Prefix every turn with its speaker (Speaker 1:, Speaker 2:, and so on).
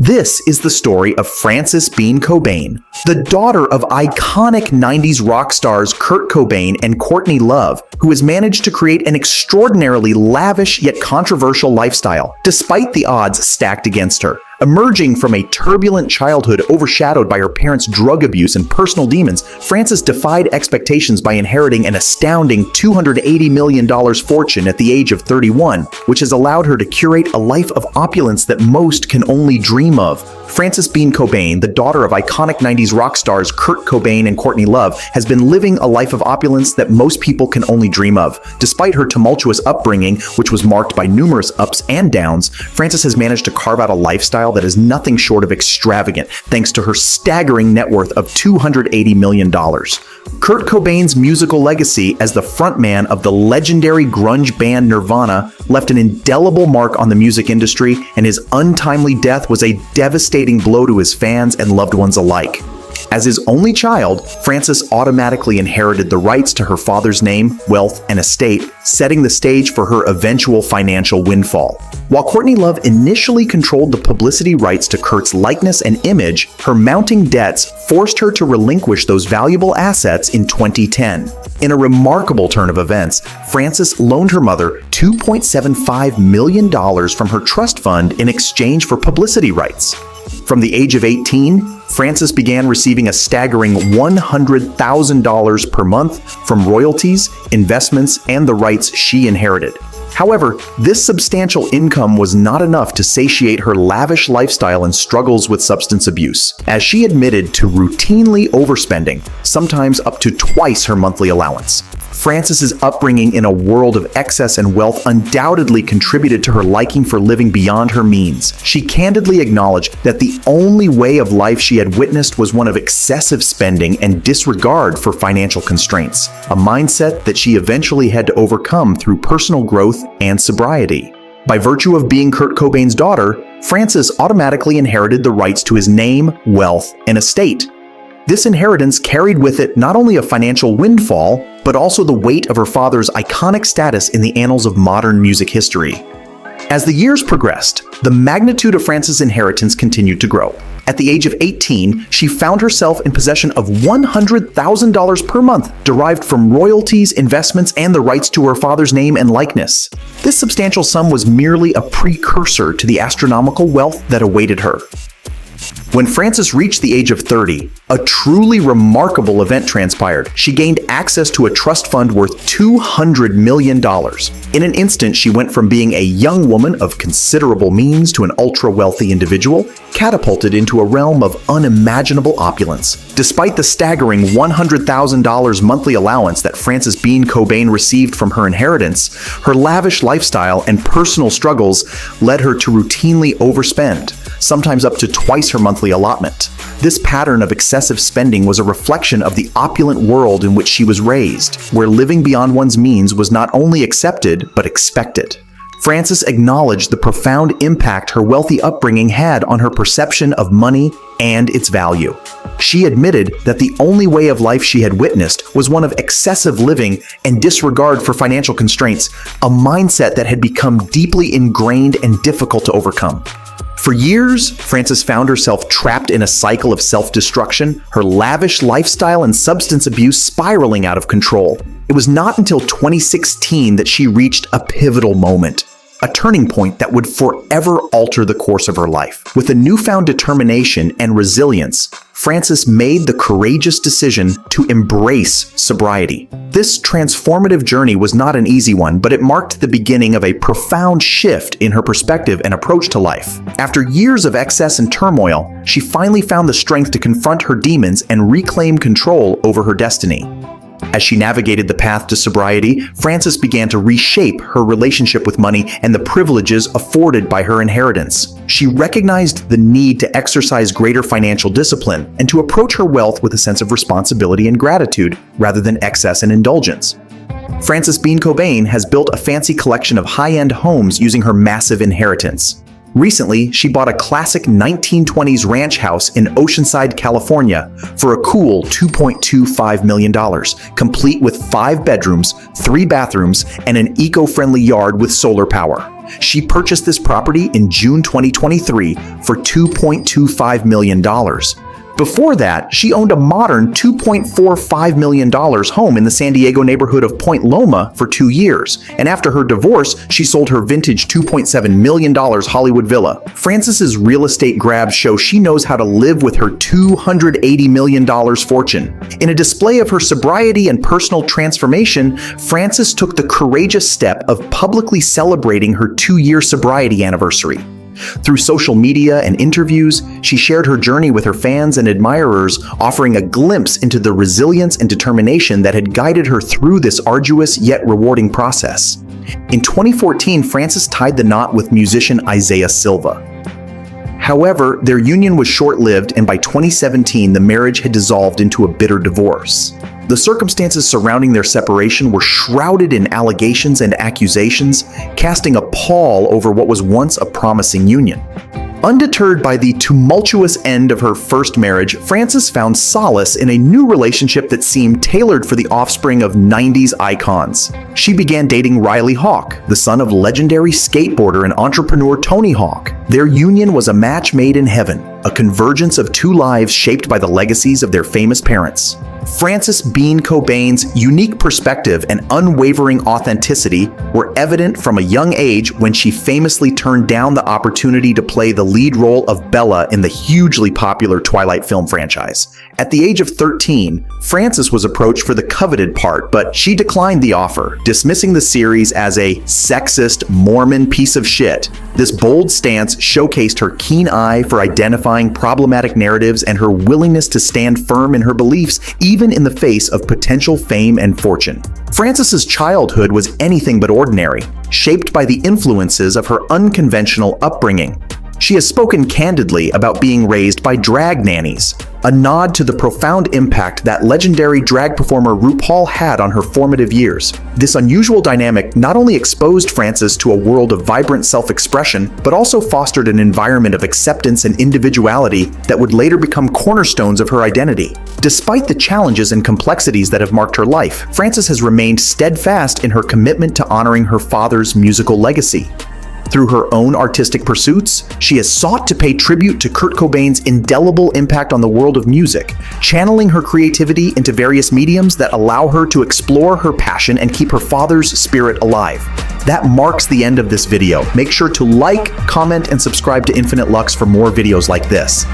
Speaker 1: This is the story of Frances Bean Cobain, the daughter of iconic 90s rock stars Kurt Cobain and Courtney Love, who has managed to create an extraordinarily lavish yet controversial lifestyle, despite the odds stacked against her. Emerging from a turbulent childhood overshadowed by her parents' drug abuse and personal demons, Frances defied expectations by inheriting an astounding $280 million fortune at the age of 31, which has allowed her to curate a life of opulence that most can only dream of. Frances Bean Cobain, the daughter of iconic 90s rock stars Kurt Cobain and Courtney Love, has been living a life of opulence that most people can only dream of. Despite her tumultuous upbringing, which was marked by numerous ups and downs, Frances has managed to carve out a lifestyle that is nothing short of extravagant, thanks to her staggering net worth of $280 million. Kurt Cobain's musical legacy as the frontman of the legendary grunge band Nirvana left an indelible mark on the music industry, and his untimely death was a devastating blow to his fans and loved ones alike. As his only child, Frances automatically inherited the rights to her father's name, wealth, and estate, setting the stage for her eventual financial windfall. While Courtney Love initially controlled the publicity rights to Kurt's likeness and image, her mounting debts forced her to relinquish those valuable assets in 2010. In a remarkable turn of events, Frances loaned her mother $2.75 million from her trust fund in exchange for publicity rights. From the age of 18, Frances began receiving a staggering $100,000 per month from royalties, investments, and the rights she inherited. However, this substantial income was not enough to satiate her lavish lifestyle and struggles with substance abuse, as she admitted to routinely overspending, sometimes up to twice her monthly allowance. Frances's upbringing in a world of excess and wealth undoubtedly contributed to her liking for living beyond her means. She candidly acknowledged that the only way of life she had witnessed was one of excessive spending and disregard for financial constraints, a mindset that she eventually had to overcome through personal growth and sobriety. By virtue of being Kurt Cobain's daughter, Frances automatically inherited the rights to his name, wealth, and estate. This inheritance carried with it not only a financial windfall, but also the weight of her father's iconic status in the annals of modern music history. As the years progressed, the magnitude of Frances' inheritance continued to grow. At the age of 18, she found herself in possession of $100,000 per month, derived from royalties, investments, and the rights to her father's name and likeness. This substantial sum was merely a precursor to the astronomical wealth that awaited her. When Frances reached the age of 30, a truly remarkable event transpired. She gained access to a trust fund worth $200 million. In an instant, she went from being a young woman of considerable means to an ultra-wealthy individual, catapulted into a realm of unimaginable opulence. Despite the staggering $100,000 monthly allowance that Frances Bean Cobain received from her inheritance, her lavish lifestyle and personal struggles led her to routinely overspend, sometimes up to twice her monthly allotment. This pattern of excessive spending was a reflection of the opulent world in which she was raised, where living beyond one's means was not only accepted, but expected. Frances acknowledged the profound impact her wealthy upbringing had on her perception of money and its value. She admitted that the only way of life she had witnessed was one of excessive living and disregard for financial constraints, a mindset that had become deeply ingrained and difficult to overcome. For years, Frances found herself trapped in a cycle of self-destruction, her lavish lifestyle and substance abuse spiraling out of control. It was not until 2016 that she reached a pivotal moment, a turning point that would forever alter the course of her life. With a newfound determination and resilience, Frances made the courageous decision to embrace sobriety. This transformative journey was not an easy one, but it marked the beginning of a profound shift in her perspective and approach to life. After years of excess and turmoil, she finally found the strength to confront her demons and reclaim control over her destiny. As she navigated the path to sobriety, Frances began to reshape her relationship with money and the privileges afforded by her inheritance. She recognized the need to exercise greater financial discipline and to approach her wealth with a sense of responsibility and gratitude, rather than excess and indulgence. Frances Bean Cobain has built a fancy collection of high-end homes using her massive inheritance. Recently, she bought a classic 1920s ranch house in Oceanside, California for a cool $2.25 million, complete with 5 bedrooms, 3 bathrooms, and an eco-friendly yard with solar power. She purchased this property in June 2023 for $2.25 million. Before that, she owned a modern $2.45 million home in the San Diego neighborhood of Point Loma for 2 years, and after her divorce, she sold her vintage $2.7 million Hollywood villa. Frances's real estate grabs show she knows how to live with her $280 million fortune. In a display of her sobriety and personal transformation, Frances took the courageous step of publicly celebrating her 2-year sobriety anniversary. Through social media and interviews, she shared her journey with her fans and admirers, offering a glimpse into the resilience and determination that had guided her through this arduous yet rewarding process. In 2014, Frances tied the knot with musician Isaiah Silva. However, their union was short-lived, and by 2017, the marriage had dissolved into a bitter divorce. The circumstances surrounding their separation were shrouded in allegations and accusations, casting a pall over what was once a promising union. Undeterred by the tumultuous end of her first marriage, Frances found solace in a new relationship that seemed tailored for the offspring of 90s icons. She began dating Riley Hawk, the son of legendary skateboarder and entrepreneur Tony Hawk. Their union was a match made in heaven, a convergence of 2 lives shaped by the legacies of their famous parents. Frances Bean Cobain's unique perspective and unwavering authenticity were evident from a young age when she famously turned down the opportunity to play the lead role of Bella in the hugely popular Twilight film franchise. At the age of 13, Frances was approached for the coveted part, but she declined the offer, dismissing the series as a sexist Mormon piece of shit. This bold stance showcased her keen eye for identifying problematic narratives and her willingness to stand firm in her beliefs, even in the face of potential fame and fortune. Frances's childhood was anything but ordinary, shaped by the influences of her unconventional upbringing. She has spoken candidly about being raised by drag nannies, a nod to the profound impact that legendary drag performer RuPaul had on her formative years. This unusual dynamic not only exposed Frances to a world of vibrant self-expression, but also fostered an environment of acceptance and individuality that would later become cornerstones of her identity. Despite the challenges and complexities that have marked her life, Frances has remained steadfast in her commitment to honoring her father's musical legacy. Through her own artistic pursuits, she has sought to pay tribute to Kurt Cobain's indelible impact on the world of music, channeling her creativity into various mediums that allow her to explore her passion and keep her father's spirit alive. That marks the end of this video. Make sure to like, comment, and subscribe to Infinite Lux for more videos like this.